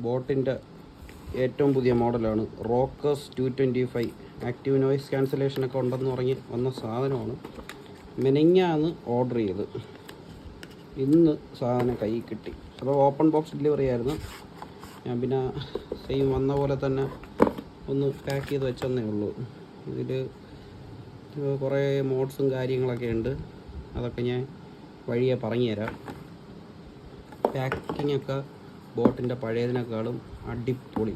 ബോട്ടിൻ്റെ ഏറ്റവും പുതിയ മോഡലാണ് റോക്കേഴ്സ് 225. ആക്റ്റീവ് നോയ്സ് ക്യാൻസലേഷനൊക്കെ ഉണ്ടെന്ന് പറഞ്ഞ് വന്ന സാധനമാണ്. മെനഞ്ഞാന്ന് ഓർഡർ ചെയ്ത് ഇന്ന് സാധനം കയ്യിൽ കിട്ടി. അപ്പോൾ ഓപ്പൺ ബോക്സ് ഡെലിവറി ആയിരുന്നു. ഞാൻ പിന്നെ സെയിം വന്ന പോലെ തന്നെ ഒന്ന് പാക്ക് ചെയ്ത് വെച്ചെന്നേ ഉള്ളൂ. ഇതിൽ കുറേ മോഡ്സും കാര്യങ്ങളൊക്കെ ഉണ്ട്. അതൊക്കെ ഞാൻ വഴിയെ പറഞ്ഞു തരാം. പാക്കിങ്ങൊക്കെ ബോട്ടിൻ്റെ പഴയതിനേക്കാളും അടിപൊളി,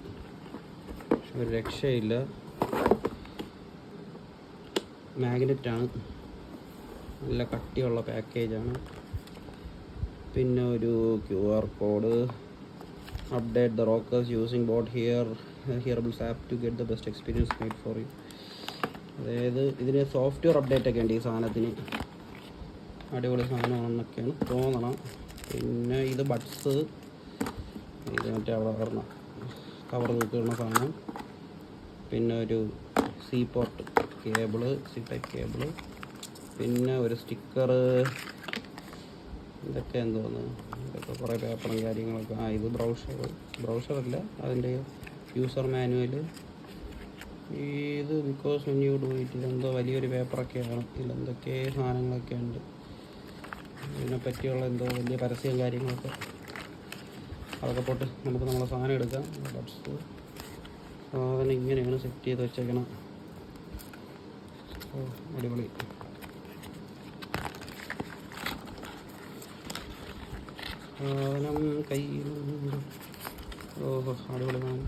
ഒരു രക്ഷയില്ല. മാഗ്നറ്റാണ്, നല്ല കട്ടിയുള്ള പാക്കേജാണ്. പിന്നെ ഒരു QR code. Update the rockers using boat hearables app to get the best experience made for you. അതായത് ഇതിന് സോഫ്റ്റ്വെയർ അപ്ഡേറ്റ് ഒക്കെ ഉണ്ട് ഈ സാധനത്തിന്. അടിപൊളി സാധനമാണെന്നൊക്കെയാണ് തോന്നണം. പിന്നെ ഇത് ബഡ്സ്, ഇത് മറ്റേ അവിടെ പറഞ്ഞ കവർ തൂക്കിടുന്ന സാധനം. പിന്നെ ഒരു C port cable, C type cable. പിന്നെ ഒരു സ്റ്റിക്കർ. ഇതൊക്കെ എന്തോന്ന്, ഇതൊക്കെ കുറേ പേപ്പറും കാര്യങ്ങളൊക്കെ. ഇത് ബ്രൗഷറല്ല, അതിൻ്റെ യൂസർ മാനുവൽ. ഇത് because when you do it, ഇതെന്തോ വലിയൊരു പേപ്പറൊക്കെയാണ്. ഇതിലെന്തൊക്കെ സാധനങ്ങളൊക്കെ ഉണ്ട്. ഇതിനെപ്പറ്റിയുള്ള എന്തോ വലിയ പരസ്യം കാര്യങ്ങളൊക്കെ. അതൊക്കെ പോട്ട് നമുക്ക് നമ്മളെ സാധനം എടുക്കാം. ബഡ്സ് സാധനം ഇങ്ങനെയാണ് സെറ്റ് ചെയ്ത് വെച്ചേക്കണം. അടിപൊളി. സാധനം കയ്യിലുണ്ട്. അടിപൊളി സാധനം.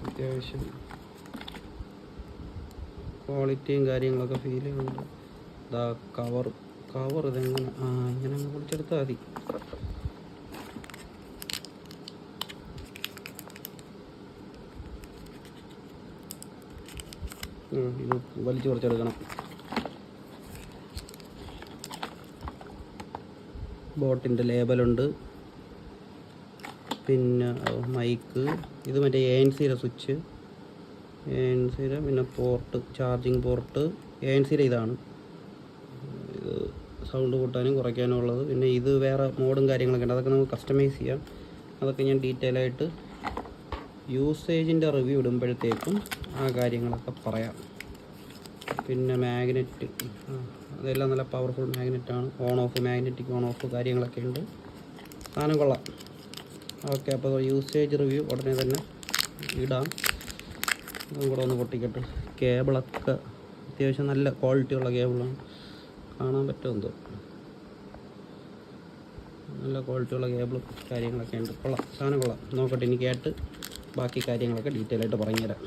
അത്യാവശ്യം ക്വാളിറ്റിയും കാര്യങ്ങളൊക്കെ ഫീൽ ചെയ്യുന്നുണ്ട്. ഇതാ കവർ ഇതെങ്ങനെ ഇങ്ങനെ അങ്ങ് പൊളിച്ചെടുത്താൽ മതി. ഇത് വലിച്ചു കുറച്ചെടുക്കണം. ബോട്ടിൻ്റെ ലേബലുണ്ട്. പിന്നെ മൈക്ക്. ഇത് മറ്റേ ANC-യുടെ സ്വിച്ച്, ANC-യുടെ. പിന്നെ പോർട്ട്, ചാർജിങ് പോർട്ട്. ANC-യുടെ ഇതാണ്. ഇത് സൗണ്ട് കൂട്ടാനും കുറയ്ക്കാനും ഉള്ളത്. പിന്നെ ഇത് വേറെ മോഡും കാര്യങ്ങളൊക്കെ ഉണ്ട്. അതൊക്കെ നമുക്ക് കസ്റ്റമൈസ് ചെയ്യാം. അതൊക്കെ ഞാൻ ഡീറ്റെയിൽ ആയിട്ട് യൂസേജിൻ്റെ റിവ്യൂ ഇടുമ്പോഴത്തേക്കും ആ കാര്യങ്ങളൊക്കെ പറയാം. പിന്നെ മാഗ്നറ്റ്, അതെല്ലാം നല്ല പവർഫുൾ മാഗ്നറ്റാണ്. On off, magnetic on off കാര്യങ്ങളൊക്കെ ഉണ്ട്. സാധനം കൊള്ളാം. ഓക്കെ, അപ്പോൾ യൂസേജ് റിവ്യൂ ഉടനെ തന്നെ ഇടാം. അതും കൂടെ ഒന്ന് പൊട്ടിക്കട്ടെ. കേബിളൊക്കെ അത്യാവശ്യം നല്ല ക്വാളിറ്റിയുള്ള കേബിളാണ്. കാണാൻ പറ്റുമെന്തോ, നല്ല ക്വാളിറ്റിയുള്ള കേബിളും കാര്യങ്ങളൊക്കെ ഉണ്ട്. കൊള്ളാം, സാധനം കൊള്ളാം. നോക്കട്ടെ, ഇനി കേട്ട് ബാക്കി കാര്യങ്ങളൊക്കെ ഡീറ്റെയിൽ ആയിട്ട് പറഞ്ഞുതരാം.